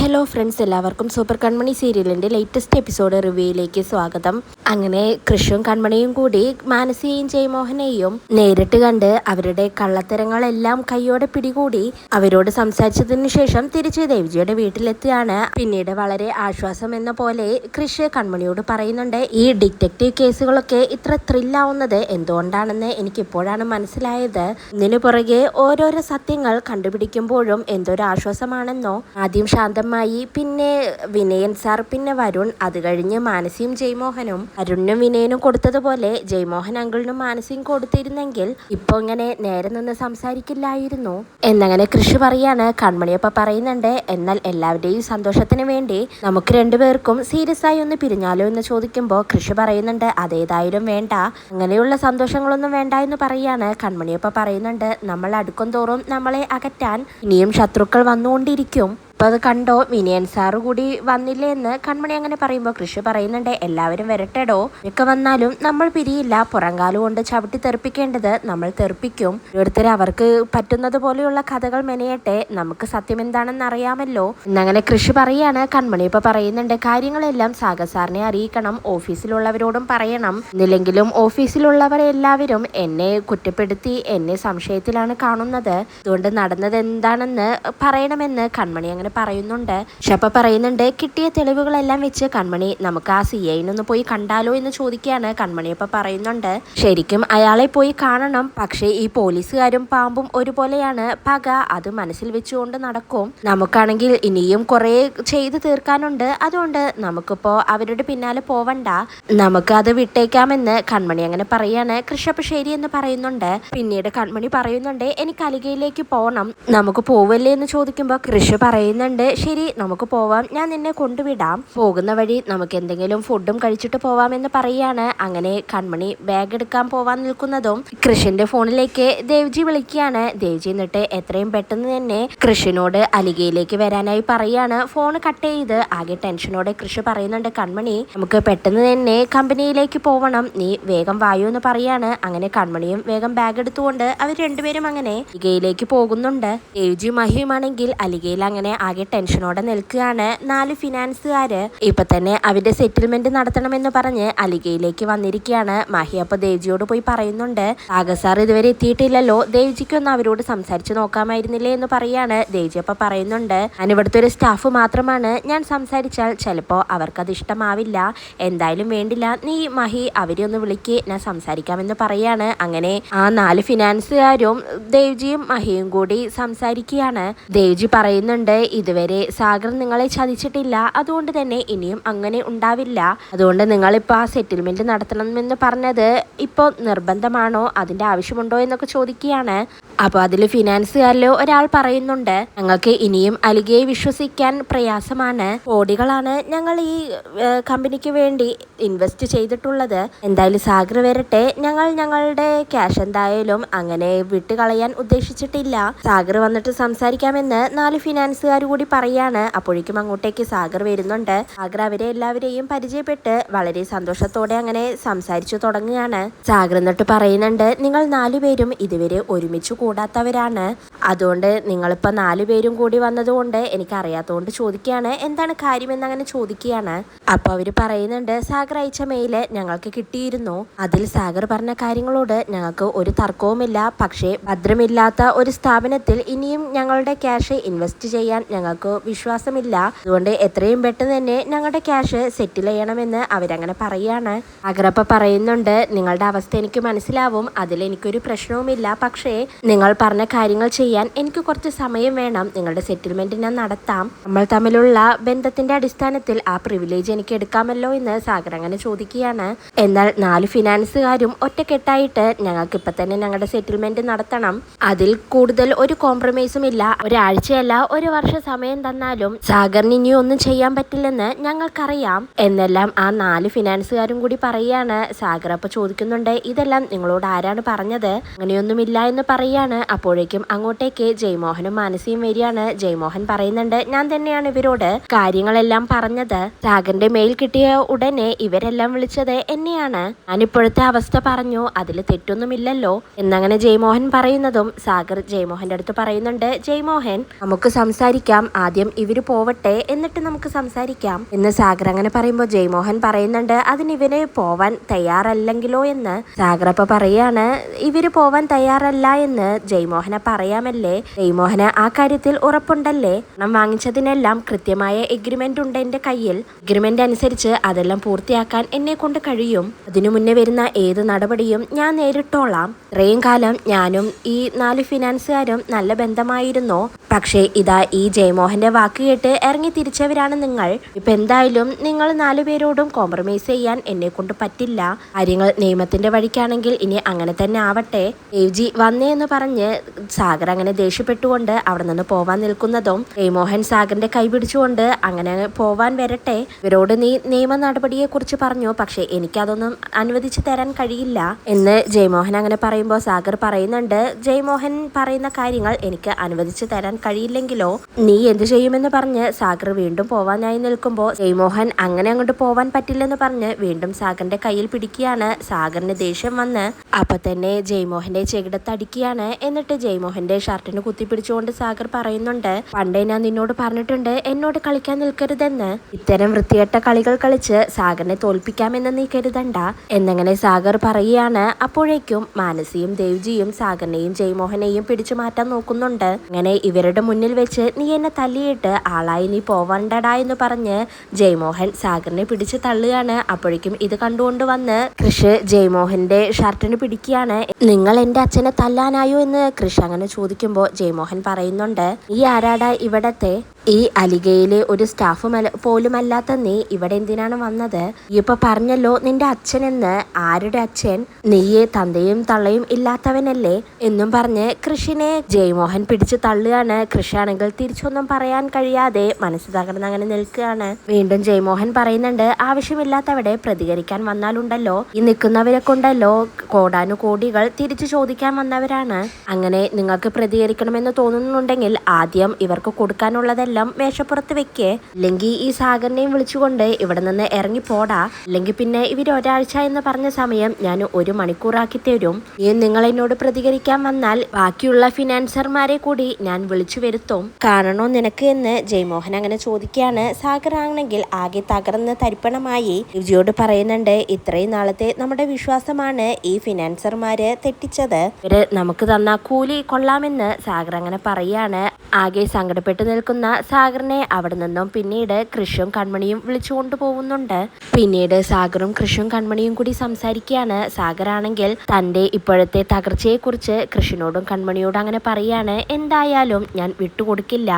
Hello friends, എല്ലാവർക്കും super കൺമണി സീരിയലിൻ്റെ latest episode റിവ്യൂയിലേക്ക് സ്വാഗതം. അങ്ങനെ കൃഷും കൺമണിയും കൂടി മാനസിയെയും ജയമോഹനെയും നേരിട്ട് കണ്ട് അവരുടെ കള്ളത്തരങ്ങളെല്ലാം കൈയോടെ പിടികൂടി അവരോട് സംസാരിച്ചതിനു ശേഷം തിരിച്ച് ദേവ്ജിയുടെ വീട്ടിലെത്തിയാണ്. പിന്നീട് വളരെ ആശ്വാസം എന്ന പോലെ കൃഷ് കൺമണിയോട് പറയുന്നുണ്ട്, ഈ ഡിറ്റക്റ്റീവ് കേസുകളൊക്കെ ഇത്ര ത്രില്ലാവുന്നത് എന്തുകൊണ്ടാണെന്ന് എനിക്കിപ്പോഴാണ് മനസ്സിലായത്. ഇതിനു പുറകെ ഓരോരോ സത്യങ്ങൾ കണ്ടുപിടിക്കുമ്പോഴും എന്തൊരു ആശ്വാസമാണെന്നോ. ആദ്യം ശാന്തമായി, പിന്നെ വിനയൻ സാർ, പിന്നെ വരുൺ, അത് കഴിഞ്ഞ് മാനസിയും ജയമോഹനും. അരുണിനും വിനയനും കൊടുത്തതുപോലെ ജയമോഹൻ അങ്കിളിനും മാനസിയും കൊടുത്തിരുന്നെങ്കിൽ ഇപ്പൊ ഇങ്ങനെ നേരെ നിന്ന് സംസാരിക്കില്ലായിരുന്നു എന്നങ്ങനെ കൃഷി പറയാണ്. കൺമണിയപ്പ പറയുന്നുണ്ട്, എന്നാൽ എല്ലാവരുടെയും സന്തോഷത്തിന് വേണ്ടി നമുക്ക് രണ്ടുപേർക്കും സീരിയസ് ആയി ഒന്ന് പിരിഞ്ഞാലോ എന്ന് ചോദിക്കുമ്പോൾ കൃഷി പറയുന്നുണ്ട്, അതേതായാലും വേണ്ട, അങ്ങനെയുള്ള സന്തോഷങ്ങളൊന്നും വേണ്ട എന്ന് പറയാണ്. കൺമണിയപ്പ പറയുന്നുണ്ട്, നമ്മൾ അടുക്കും തോറും നമ്മളെ അകറ്റാൻ ഇനിയും ശത്രുക്കൾ വന്നുകൊണ്ടിരിക്കും. അപ്പോൾ അത് കണ്ടോ, വിനയൻ സാറ് കൂടി വന്നില്ലേ എന്ന് കൺമണി അങ്ങനെ പറയുമ്പോൾ കൃഷി പറയുന്നുണ്ട്, എല്ലാവരും വരട്ടെടോ, ഒക്കെ വന്നാലും നമ്മൾ പിരിയില്ല, പുറംകാലം കൊണ്ട് ചവിട്ടി തെറിപ്പിക്കേണ്ടത് നമ്മൾ തെറിപ്പിക്കും. ഓരോരുത്തർ അവർക്ക് പറ്റുന്നത് പോലെയുള്ള കഥകൾ മെനയട്ടെ, നമുക്ക് സത്യം എന്താണെന്ന് അറിയാമല്ലോ എന്നങ്ങനെ കൃഷി പറയാണ്. കൺമണി ഇപ്പോൾ പറയുന്നുണ്ട്, കാര്യങ്ങളെല്ലാം സാഗർ സാറിനെ അറിയിക്കണം, ഓഫീസിലുള്ളവരോടും പറയണം, എന്നില്ലെങ്കിലും ഓഫീസിലുള്ളവരെ എല്ലാവരും എന്നെ കുറ്റപ്പെടുത്തി എന്നെ സംശയത്തിലാണ് കാണുന്നത്, അതുകൊണ്ട് നടന്നത് എന്താണെന്ന് പറയണമെന്ന് കൺമണി അങ്ങനെ പറയുന്നുണ്ട്. ഷപ്പ പറയുന്നുണ്ട്, കിട്ടിയ തെളിവുകളെല്ലാം വെച്ച് കൺമണി നമുക്ക് ആ സിഐനൊന്ന് പോയി കണ്ടാലോ എന്ന് ചോദിക്കുകയാണ്. കൺമണിയപ്പ പറയുന്നുണ്ട്, ശരിക്കും അയാളെ പോയി കാണണം, പക്ഷേ ഈ പോലീസുകാരും പാമ്പും ഒരുപോലെയാണ്, പക അത് മനസ്സിൽ വെച്ചുകൊണ്ട് നടക്കും, നമുക്കാണെങ്കിൽ ഇനിയും കുറെ ചെയ്തു തീർക്കാനുണ്ട്, അതുകൊണ്ട് നമുക്കിപ്പോ അവരുടെ പിന്നാലെ പോവണ്ട, നമുക്ക് അത് വിട്ടേക്കാമെന്ന് കൺമണി അങ്ങനെ പറയാണ്. കൃഷപ്പ് ശരി എന്ന് പറയുന്നുണ്ട്. പിന്നീട് കൺമണി പറയുന്നുണ്ട്, എനിക്ക് അലിഗയിലേക്ക് പോകണം, നമുക്ക് പോവല്ലേ എന്ന് ചോദിക്കുമ്പോൾ കൃഷി പറയുന്നുണ്ട്, ശരി നമുക്ക് പോവാം, ഞാൻ നിന്നെ കൊണ്ടുവിടാം, പോകുന്ന വഴി നമുക്ക് എന്തെങ്കിലും ഫുഡും കഴിച്ചിട്ട് പോവാമെന്ന് പറയാണ്. അങ്ങനെ കൺമണി ബാഗ് എടുക്കാൻ പോവാൻ നിൽക്കുന്നതും കൃഷിന്റെ ഫോണിലേക്ക് ദേവ്ജി വിളിക്കുകയാണ്. ദേവ്ജി എന്നിട്ട് എത്രയും പെട്ടെന്ന് തന്നെ കൃഷിനോട് അലിഗയിലേക്ക് വരാനായി പറയാണ്. ഫോൺ കട്ട് ചെയ്ത് ആകെ ടെൻഷനോടെ കൃഷി പറയുന്നുണ്ട്, കൺമണി നമുക്ക് പെട്ടെന്ന് തന്നെ കമ്പനിയിലേക്ക് പോവണം, നീ വേഗം വായു എന്ന് പറയാണ്. അങ്ങനെ കൺമണിയും വേഗം ബാഗ് എടുത്തുകൊണ്ട് അവർ രണ്ടുപേരും അങ്ങനെ അലിഗയിലേക്ക് പോകുന്നുണ്ട്. ദേവ്ജിയും മഹിയുമാണെങ്കിൽ അലിഗയിൽ അങ്ങനെ ആകെ ടെൻഷനോടെ നിൽക്കുകയാണ്. 4 ഫിനാൻസുകാര് ഇപ്പൊ തന്നെ അവരുടെ സെറ്റിൽമെന്റ് നടത്തണമെന്ന് പറഞ്ഞ് അലിഗയിലേക്ക് വന്നിരിക്കുകയാണ്. മഹി അപ്പൊ ദേവ്ജിയോട് പോയി പറയുന്നുണ്ട്, സാഗർ സാർ ഇതുവരെ എത്തിയിട്ടില്ലല്ലോ, ദേവ്ജിക്കൊന്ന് അവരോട് സംസാരിച്ച് നോക്കാമായിരുന്നില്ലേ എന്ന് പറയാണ്. ദേവ്ജി അപ്പൊ പറയുന്നുണ്ട്, ഞാൻ ഇവിടുത്തെ ഒരു സ്റ്റാഫ് മാത്രമാണ്, ഞാൻ സംസാരിച്ചാൽ ചിലപ്പോ അവർക്കത് ഇഷ്ടമാവില്ല, എന്തായാലും വേണ്ടില്ല, നീ മഹി അവരെ ഒന്ന് വിളിക്ക്, ഞാൻ സംസാരിക്കാമെന്ന് പറയാണ്. അങ്ങനെ ആ 4 ഫിനാൻസുകാരും ദേവ്ജിയും മഹിയും കൂടി സംസാരിക്കുകയാണ്. ദേവ്ജി പറയുന്നുണ്ട്, ഇതുവരെ സാഗർ നിങ്ങളെ ചതിച്ചിട്ടില്ല, അതുകൊണ്ട് തന്നെ ഇനിയും അങ്ങനെ ഉണ്ടാവില്ല, അതുകൊണ്ട് നിങ്ങളിപ്പോൾ ആ സെറ്റിൽമെന്റ് നടത്തണമെന്ന് പറഞ്ഞത് ഇപ്പോൾ നിർബന്ധമാണോ, അതിന്റെ ആവശ്യമുണ്ടോ എന്നൊക്കെ ചോദിക്കുകയാണ്. അപ്പോൾ അതിൽ ഫിനാൻസുകാരിൽ ഒരാൾ പറയുന്നുണ്ട്, ഞങ്ങൾക്ക് ഇനിയും അലിഗയെ വിശ്വസിക്കാൻ പ്രയാസമാണ്, കോടികളാണ് ഞങ്ങൾ ഈ കമ്പനിക്ക് വേണ്ടി ഇൻവെസ്റ്റ് ചെയ്തിട്ടുള്ളത്, എന്തായാലും സാഗർ വരട്ടെ, ഞങ്ങൾ ഞങ്ങളുടെ ക്യാഷ് എന്തായാലും അങ്ങനെ വിട്ടുകളയാൻ ഉദ്ദേശിച്ചിട്ടില്ല, സാഗർ വന്നിട്ട് സംസാരിക്കാമെന്ന് 4 ഫിനാൻസുകാർ കൂടി പറയാണ്. അപ്പോഴേക്കും അങ്ങോട്ടേക്ക് സാഗർ വരുന്നുണ്ട്. സാഗർ അവരെ എല്ലാവരെയും പരിചയപ്പെട്ട് വളരെ സന്തോഷത്തോടെ അങ്ങനെ സംസാരിച്ചു തുടങ്ങുകയാണ്. സാഗർ എന്നിട്ട് പറയുന്നുണ്ട്, നിങ്ങൾ 4 പേരും ഇതുവരെ ഒരുമിച്ച് കൂടാത്തവരാണ്, അതുകൊണ്ട് നിങ്ങളിപ്പോൾ 4 പേരും കൂടി വന്നതുകൊണ്ട് എനിക്ക് അറിയാത്തതുകൊണ്ട് ചോദിക്കുകയാണ്, എന്താണ് കാര്യമെന്ന് അങ്ങനെ ചോദിക്കുകയാണ്. അപ്പോൾ അവർ പറയുന്നുണ്ട്, സാഗർ അയച്ച മെയില് ഞങ്ങൾക്ക് കിട്ടിയിരുന്നു, അതിൽ സാഗർ പറഞ്ഞ കാര്യങ്ങളോട് ഞങ്ങൾക്ക് ഒരു തർക്കവുമില്ല, പക്ഷേ ഭദ്രമില്ലാത്ത ഒരു സ്ഥാപനത്തിൽ ഇനിയും ഞങ്ങളുടെ ക്യാഷ് ഇൻവെസ്റ്റ് ചെയ്യാൻ ഞങ്ങൾക്ക് വിശ്വാസമില്ല, അതുകൊണ്ട് എത്രയും പെട്ടെന്ന് തന്നെ ഞങ്ങളുടെ ക്യാഷ് സെറ്റിൽ ചെയ്യണമെന്ന് അവരങ്ങനെ പറയാണ്. അഗ്രപ്പ പറയുന്നുണ്ട്, നിങ്ങളുടെ അവസ്ഥ എനിക്ക് മനസ്സിലാവും, അതിൽ എനിക്കൊരു പ്രശ്നവുമില്ല, പക്ഷേ നിങ്ങൾ പറഞ്ഞ കാര്യങ്ങൾ ചെയ്യാൻ എനിക്ക് കുറച്ച് സമയം വേണം, നിങ്ങളുടെ സെറ്റിൽമെന്റ് ഞാൻ നടത്താം, നമ്മൾ തമ്മിലുള്ള ബന്ധത്തിന്റെ അടിസ്ഥാനത്തിൽ ആ പ്രിവിലേജ് എനിക്ക് എടുക്കാമല്ലോ എന്ന് സാഗർ അങ്ങനെ ചോദിക്കുകയാണ്. എന്നാൽ 4 ഫിനാൻസുകാരും ഒറ്റക്കെട്ടായിട്ട് ഞങ്ങൾക്ക് ഇപ്പൊ തന്നെ ഞങ്ങളുടെ സെറ്റിൽമെന്റ് നടത്തണം, അതിൽ കൂടുതൽ ഒരു കോംപ്രമൈസും ഇല്ല, ഒരാഴ്ചയല്ല 1 വർഷം സമയം തന്നാലും സാഗറിന് ഇനി ഒന്നും ചെയ്യാൻ പറ്റില്ലെന്ന് ഞങ്ങൾക്കറിയാം എന്നെല്ലാം ആ 4 ഫിനാൻസുകാരും കൂടി പറയാണ്. സാഗർ അപ്പൊ ചോദിക്കുന്നുണ്ട്, ഇതെല്ലാം നിങ്ങളോട് ആരാണ് പറഞ്ഞത്, അങ്ങനെയൊന്നുമില്ല എന്ന് പറയാണ്. നിൽക്കുകയാണ്. അപ്പോഴേക്കും അങ്ങോട്ടേക്ക് ജയ്മോഹനും മാനസിയും വരികയാണ്. ജയ്മോഹൻ പറയുന്നുണ്ട്, ഞാൻ തന്നെയാണ് ഇവരോട് കാര്യങ്ങളെല്ലാം പറഞ്ഞത്. സാഗറിന്റെ മെയിൽ കിട്ടിയ ഉടനെ ഇവരെല്ലാം വിളിച്ചത് എന്നെയാണ്. ഞാനിപ്പോഴത്തെ അവസ്ഥ പറഞ്ഞു, അതിൽ തെറ്റൊന്നുമില്ലല്ലോ എന്നങ്ങനെ ജയ്മോഹൻ പറയുന്നതും സാഗർ ജയ്മോഹന്റെ അടുത്ത് പറയുന്നുണ്ട്, ജയ്മോഹൻ നമുക്ക് സംസാരിക്കാം, ആദ്യം ഇവര് പോവട്ടെ എന്നിട്ട് നമുക്ക് സംസാരിക്കാം എന്ന് സാഗർ അങ്ങനെ പറയുമ്പോൾ ജയ്മോഹൻ പറയുന്നുണ്ട്, അതിന് ഇവര് പോവാൻ തയ്യാറല്ലെങ്കിലോ എന്ന്. സാഗർ അപ്പൊ പറയാണ്, ഇവര് പോവാൻ തയ്യാറല്ല എന്ന് ജയ്മോഹനെ പറയാമല്ലേ? ജയ്മോഹന് ആ കാര്യത്തിൽ ഉറപ്പുണ്ടല്ലേ? പണം വാങ്ങിച്ചതിനെല്ലാം കൃത്യമായ എഗ്രിമെന്റ് ഉണ്ട് എന്റെ കയ്യിൽ. എഗ്രിമെന്റ് അനുസരിച്ച് അതെല്ലാം പൂർത്തിയാക്കാൻ എന്നെ കൊണ്ട് കഴിയും. അതിനു മുന്നേ വരുന്ന ഏത് നടപടിയും ഞാൻ നേരിട്ടോളാം. ഇത്രയും കാലം ഞാനും ഈ 4 ഫിനാൻസുകാരും നല്ല ബന്ധമായിരുന്നു. പക്ഷേ ഇതാ ഈ ജയ്മോഹന്റെ വാക്ക് കേട്ട് ഇറങ്ങി തിരിച്ചവരാണ് നിങ്ങൾ. ഇപ്പൊ എന്തായാലും നിങ്ങൾ 4 പേരോടും കോംപ്രമൈസ് ചെയ്യാൻ എന്നെ കൊണ്ട് പറ്റില്ല. കാര്യങ്ങൾ നിയമത്തിന്റെ വഴിക്കാണെങ്കിൽ ഇനി അങ്ങനെ തന്നെ ആവട്ടെ. ദേവ്ജി വന്നേ എന്ന് പറഞ്ഞ് സാഗർ അങ്ങനെ ദേഷ്യപ്പെട്ടുകൊണ്ട് അവിടെ നിന്ന് പോവാൻ നിൽക്കുന്നതും ജയ്മോഹൻ സാഗറിന്റെ കൈ പിടിച്ചുകൊണ്ട് അങ്ങനെ പോവാൻ വരട്ടെ, ഇവരോട് നീ നിയമ നടപടിയെ കുറിച്ച് പറഞ്ഞു, പക്ഷെ എനിക്കതൊന്നും അനുവദിച്ചു തരാൻ കഴിയില്ല എന്ന് ജയ്മോഹൻ അങ്ങനെ പറയുമ്പോൾ സാഗർ പറയുന്നുണ്ട്, ജയ്മോഹൻ പറയുന്ന കാര്യങ്ങൾ എനിക്ക് അനുവദിച്ചു തരാൻ കഴിയില്ലെങ്കിലോ നീ എന്ത് ചെയ്യുമെന്ന് പറഞ്ഞ് സാഗർ വീണ്ടും പോവാനായി നിൽക്കുമ്പോൾ ജയ്മോഹൻ അങ്ങനെ അങ്ങോട്ട് പോവാൻ പറ്റില്ലെന്ന് പറഞ്ഞ് വീണ്ടും സാഗറിന്റെ കയ്യിൽ പിടിക്കുകയാണ്. സാഗറിന് ദേഷ്യം വന്ന് അപ്പൊ തന്നെ ജയ്മോഹന്റെ ചെകിടത്തടിക്കുകയാണ്. എന്നിട്ട് ജയ്മോഹന്റെ ഷർട്ടിന് കുത്തിപ്പിടിച്ചുകൊണ്ട് സാഗർ പറയുന്നുണ്ട്, പണ്ടേ ഞാൻ നിന്നോട് പറഞ്ഞിട്ടുണ്ട് എന്നോട് കളിക്കാൻ നിൽക്കരുതെന്ന്. ഇത്തരം വൃത്തികെട്ട കളികൾ കളിച്ച് സാഗറിനെ തോൽപ്പിക്കാമെന്ന് നീ കരുതണ്ട എന്നങ്ങനെ സാഗർ പറയുകയാണ്. അപ്പോഴേക്കും മാനസിയും ദേവ്ജിയും സാഗറിനെയും ജയ്മോഹനെയും പിടിച്ചു മാറ്റാൻ നോക്കുന്നുണ്ട്. അങ്ങനെ ഇവരുടെ മുന്നിൽ വെച്ച് നീ എന്നെ തല്ലിയിട്ട് ആളായി നീ പോവണ്ടടാ എന്ന് പറഞ്ഞ് ജയ്മോഹൻ സാഗറിനെ പിടിച്ച് തള്ളുകയാണ്. അപ്പോഴേക്കും ഇത് കണ്ടുകൊണ്ട് വന്ന് കൃഷ് ജയ്മോഹന്റെ ഷർട്ടിന് പിടിക്കുകയാണ്. നിങ്ങൾ എന്റെ അച്ഛനെ തല്ലാനായോ എന്ന് കൃഷ് അങ്ങനെ ചോദിക്കുമ്പോൾ ജയ്മോഹൻ പറയുന്നുണ്ട്, ഈ ആരാടാ ഇവിടത്തെ? ഈ അലിഗയിലെ ഒരു സ്റ്റാഫ് പോലുമല്ലാത്ത നീ ഇവിടെ എന്തിനാണ് വന്നത്? ഇപ്പൊ പറഞ്ഞല്ലോ നിന്റെ അച്ഛനെന്ന്. ആരുടെ അച്ഛൻ? നീയെ തന്തയും തള്ളയും ഇല്ലാത്തവനല്ലേ എന്നും പറഞ്ഞ് കൃഷിനെ ജയ്മോഹൻ പിടിച്ച് തള്ളുകയാണ്. കൃഷിയാണെങ്കിൽ തിരിച്ചൊന്നും പറയാൻ കഴിയാതെ മനസ്സ് തകർന്ന് അങ്ങനെ നിൽക്കുകയാണ്. വീണ്ടും ജയ്മോഹൻ പറയുന്നുണ്ട്, ആവശ്യമില്ലാത്തവിടെ പ്രതികരിക്കാൻ വന്നാലുണ്ടല്ലോ ഈ നിൽക്കുന്നവരെ കൊണ്ടല്ലോ കോടാനുകോടികൾ തിരിച്ചു ചോദിക്കാൻ വന്നവരാണ്. അങ്ങനെ നിങ്ങൾക്ക് പ്രതികരിക്കണമെന്ന് തോന്നുന്നുണ്ടെങ്കിൽ ആദ്യം ഇവർക്ക് കൊടുക്കാനുള്ളതല്ല മേശപ്പുറത്ത് വെക്കേ, അല്ലെങ്കിൽ ഈ സാഗറിനെയും വിളിച്ചുകൊണ്ട് ഇവിടെ നിന്ന് ഇറങ്ങി പോടാ, അല്ലെങ്കിൽ പിന്നെ ഇവർ ഒരാഴ്ച എന്ന് പറഞ്ഞ സമയം ഞാൻ 1 മണിക്കൂറാക്കി തരും. നിങ്ങൾ എന്നോട് പ്രതികരിക്കാൻ വന്നാൽ ബാക്കിയുള്ള ഫിനാൻസർമാരെ കൂടി ഞാൻ വിളിച്ചു വരുത്തും. കാണണോ നിനക്ക് എന്ന് ജയ്മോഹൻ അങ്ങനെ ചോദിക്കുകയാണ്. സാഗർ ആണെങ്കിൽ ആകെ തകർന്ന് തരിപ്പണമായി ദേവ്ജിയോട് പറയുന്നുണ്ട്, ഇത്രയും നാളത്തെ നമ്മുടെ വിശ്വാസമാണ് ഈ ഫിനാൻസർമാര് തെറ്റിച്ചത്. ഇവര് നമുക്ക് തന്ന കൂലി കൊള്ളാമെന്ന് സാഗർ അങ്ങനെ പറയാണ്. ആകെ സങ്കടപ്പെട്ട് നിൽക്കുന്ന സാഗറിനെ അവിടെ നിന്നും പിന്നീട് കൃഷും കൺമണിയും വിളിച്ചുകൊണ്ട് പോകുന്നുണ്ട്. പിന്നീട് സാഗറും കൃഷും കൺമണിയും കൂടി സംസാരിക്കുകയാണ്. സാഗർ ആണെങ്കിൽ തന്റെ ഇപ്പോഴത്തെ തകർച്ചയെ കുറിച്ച് കൃഷിനോടും കൺമണിയോടും അങ്ങനെ പറയാണ്. എന്തായാലും ഞാൻ വിട്ടുകൊടുക്കില്ല,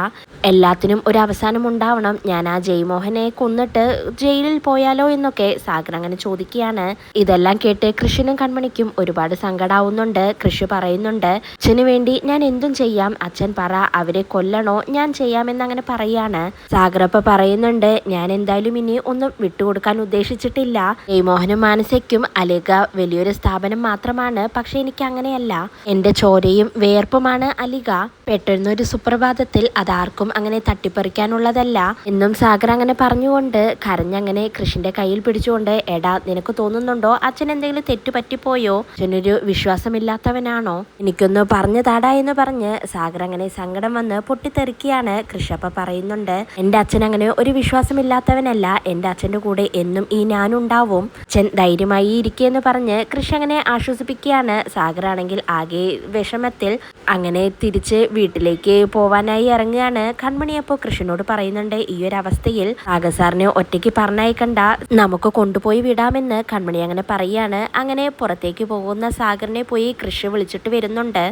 എല്ലാത്തിനും ഒരു അവസാനം ഉണ്ടാവണം. ഞാൻ ആ ജയ്മോഹനെ കൊന്നിട്ട് ജയിലിൽ പോയാലോ എന്നൊക്കെ സാഗർ അങ്ങനെ ചോദിക്കുകയാണ്. ഇതെല്ലാം കേട്ട് കൃഷിനും കൺമണിക്കും ഒരുപാട് സങ്കടാവുന്നുണ്ട്. കൃഷി പറയുന്നുണ്ട്, അച്ഛന് വേണ്ടി ഞാൻ എന്തും ചെയ്യാം, അച്ഛൻ പറ അവരെ കൊല്ലണോ ഞാൻ ചെയ്യാമെന്ന് അങ്ങനെ പറയാണ്. സാഗറപ്പ പറയുന്നുണ്ട്, ഞാൻ എന്തായാലും ഇനി ഒന്നും വിട്ടുകൊടുക്കാൻ ഉദ്ദേശിച്ചിട്ടില്ല. ജയ്മോഹനും മാനസയ്ക്കും അലിഗ വലിയൊരു സ്ഥാപനം മാത്രമാണ്, പക്ഷെ എനിക്ക് അങ്ങനെയല്ല. എന്റെ ചോരയും വേർപ്പുമാണ് അലിഗ. പെട്ടെന്നൊരു സുപ്രഭാതത്തിൽ അതാർക്കും അങ്ങനെ തട്ടിപ്പറിക്കാനുള്ളതല്ല എന്നും സാഗർ അങ്ങനെ പറഞ്ഞുകൊണ്ട് കരഞ്ഞങ്ങനെ കൃഷിന്റെ കയ്യിൽ പിടിച്ചുകൊണ്ട്, എടാ നിനക്ക് തോന്നുന്നുണ്ടോ അച്ഛൻ എന്തെങ്കിലും തെറ്റു പറ്റിപ്പോയോ? അച്ഛനൊരു വിശ്വാസമില്ലാത്തവനാണോ? എനിക്കൊന്ന് പറഞ്ഞു താടാ എന്ന് പറഞ്ഞ് സാഗർ അങ്ങനെ സങ്കടം വന്ന് പൊട്ടിത്തെറിക്കുകയാണ്. കൃഷപ്പ പറയുന്നുണ്ട്, എന്റെ അച്ഛൻ അങ്ങനെ ഒരു വിശ്വാസമില്ലാത്തവനല്ല, എന്റെ അച്ഛന്റെ കൂടെ എന്നും ഈ ഞാനുണ്ടാവും, അച്ഛൻ ധൈര്യമായി ഇരിക്കുകയെന്ന് പറഞ്ഞ് കൃഷി അങ്ങനെ ആശ്വസിപ്പിക്കുകയാണ്. സാഗർ ആണെങ്കിൽ ആകെ വിഷമത്തിൽ അങ്ങനെ തിരിച്ച് വീട്ടിലേക്ക് പോവാനായി ഇറങ്ങുകയാണ്. കൺമണിയപ്പോൾ കൃഷിനോട് പറയുന്നുണ്ട്, ഈ ഒരു അവസ്ഥയിൽ സാഗർ സാറിനെ ഒറ്റയ്ക്ക് പറഞ്ഞയക്കണ്ട, നമുക്ക് കൊണ്ടുപോയി വിടാമെന്ന് കൺമണി അങ്ങനെ പറയാണ്. അങ്ങനെ പുറത്തേക്ക് പോകുന്ന സാഗറിനെ പോയി കൃഷി വിളിച്ചിട്ട് വരുന്നുണ്ട്.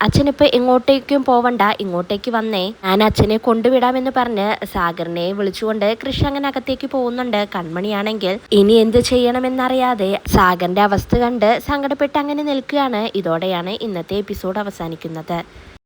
അച്ഛനിപ്പോ എങ്ങോട്ടേക്കും പോവണ്ട, ഇങ്ങോട്ടേക്ക് വന്നേ, ഞാൻ അച്ഛനെ കൊണ്ടുവിടാമെന്ന് പറഞ്ഞ് സാഗറിനെ വിളിച്ചുകൊണ്ട് കൃഷി അങ്ങനെ അകത്തേക്ക് പോകുന്നുണ്ട്. കൺമണിയാണെങ്കിൽ ഇനി എന്ത് ചെയ്യണമെന്നറിയാതെ സാഗറിന്റെ അവസ്ഥ കണ്ട് സങ്കടപ്പെട്ട് അങ്ങനെ നിൽക്കുകയാണ്. ഇതോടെയാണ് ഇന്നത്തെ എപ്പിസോഡ് അവസാനിക്കുന്നത്.